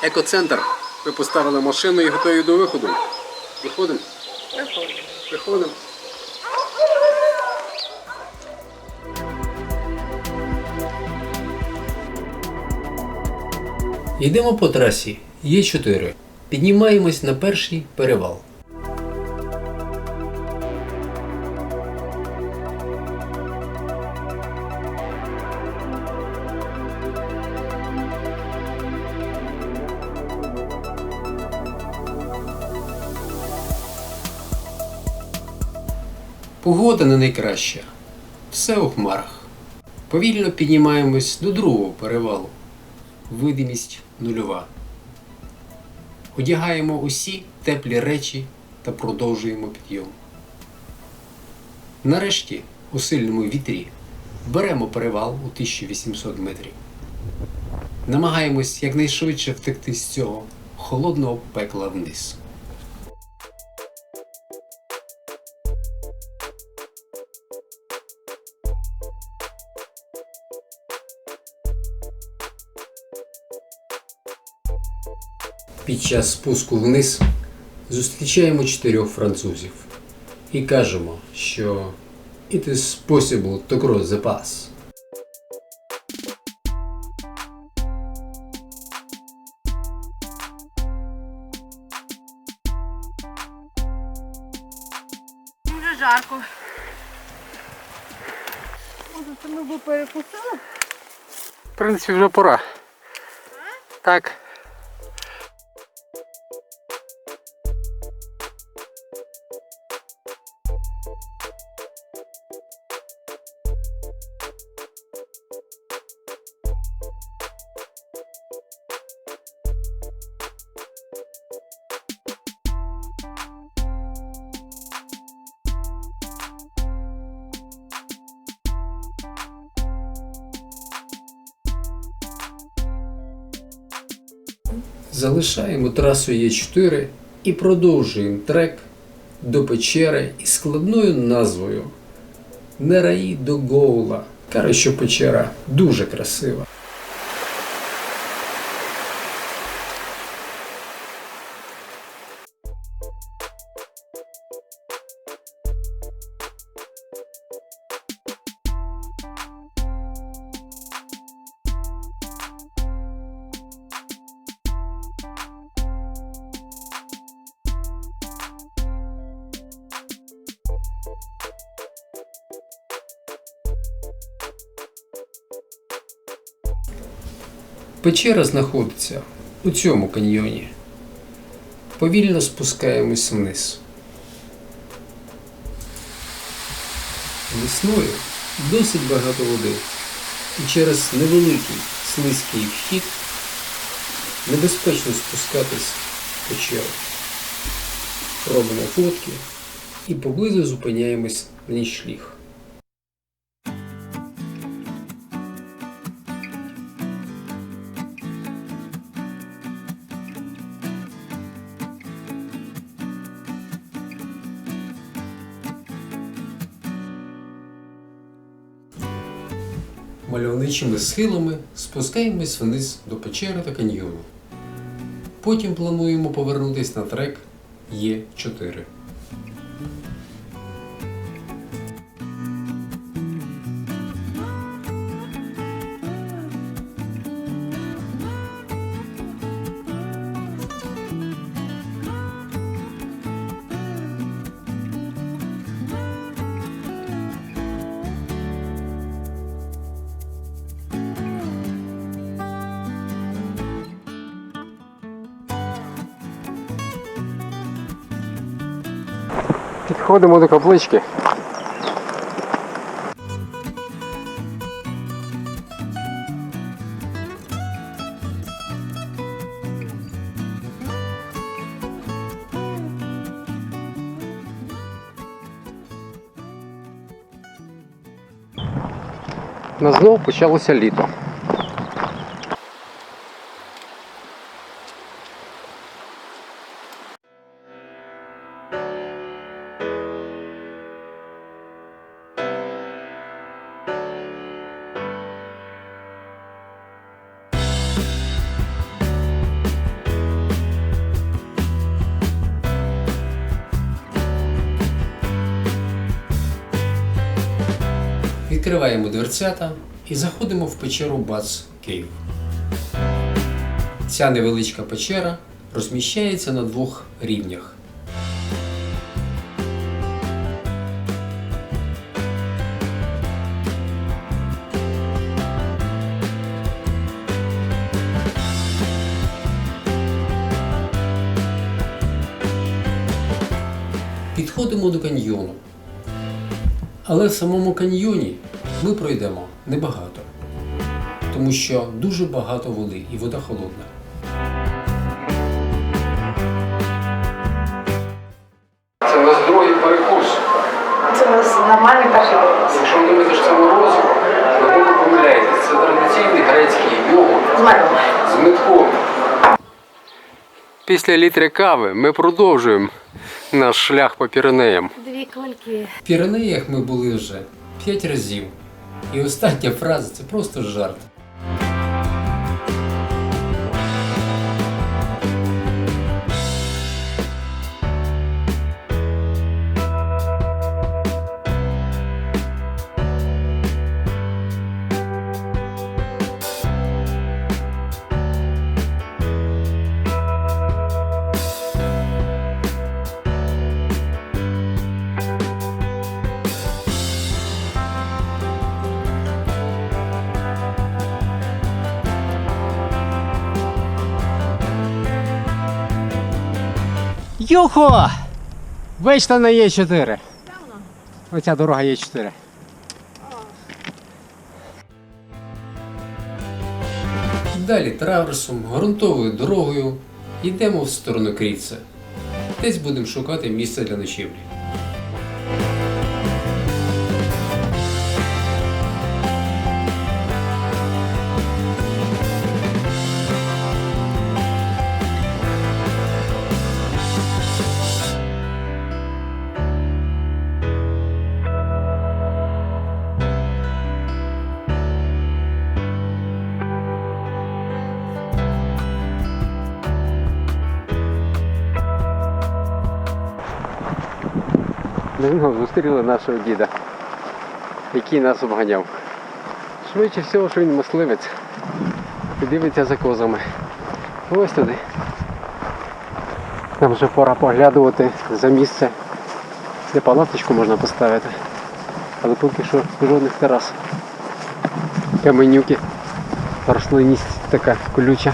Екоцентр. Ми поставили машину і готові до виходу. Виходимо? Виходимо. Виходимо. Йдемо по трасі Є4. Піднімаємось на перший перевал. Погода не найкраща. Все у хмарах. Повільно піднімаємось до другого перевалу. Видимість нульова. Одягаємо усі теплі речі та продовжуємо підйом. Нарешті, у сильному вітрі, беремо перевал у 1800 метрів. Намагаємось якнайшвидше втекти з цього холодного пекла вниз. Під час спуску вниз зустрічаємо 4 французів і кажемо, що it is possible to cross the pass. Дуже жарко. Може, це ми б перекусили? В принципі, вже пора. Так. Залишаємо трасу Є4 і продовжуємо трек до печери із складною назвою Нераї до Гоула. Каже, що печера дуже красива. Печера знаходиться у цьому каньйоні. Повільно спускаємось вниз. Весною досить багато води, і через невеликий слизький вхід небезпечно спускатись в печеру. Робимо фотки і поблизу зупиняємось на нічліг. Мальовничими схилами спускаємось вниз до печери та каньйону. Потім плануємо повернутися на трек Є4. Підходимо до каплички. На знову почалося літо. Відкриваємо дверцята і заходимо в печеру Bats Cave. Ця невеличка печера розміщається на 2 рівнях. Підходимо до каньйону. Але в самому каньйоні ми пройдемо небагато, тому що дуже багато води і вода холодна. Це у нас другий перекус. Це у нас нормальний перший перекус. Якщо ви думаєте, що це морозиво, то ви помиляєтесь. Це традиційний грецький йогурт З медом. з метком. Після літри кави ми продовжуємо наш шлях по Піренеям. 2 кольки. В Піренеях ми були вже 5 разів. І остання фраза – це просто жарт. Юхо! Вийшли на Е4. Оця дорога Е4. Далі траверсом, ґрунтовою дорогою йдемо в сторону Кріце. Десь будемо шукати місце для ночівлі. Ми зустріли нашого діда, який нас обганяв. Швидше всього, що він мисливець і дивиться за козами. Ось туди. Нам вже пора поглядувати за місце, де палаточку можна поставити. Але поки що жодних терас. Каменюки, рослинність така колюча.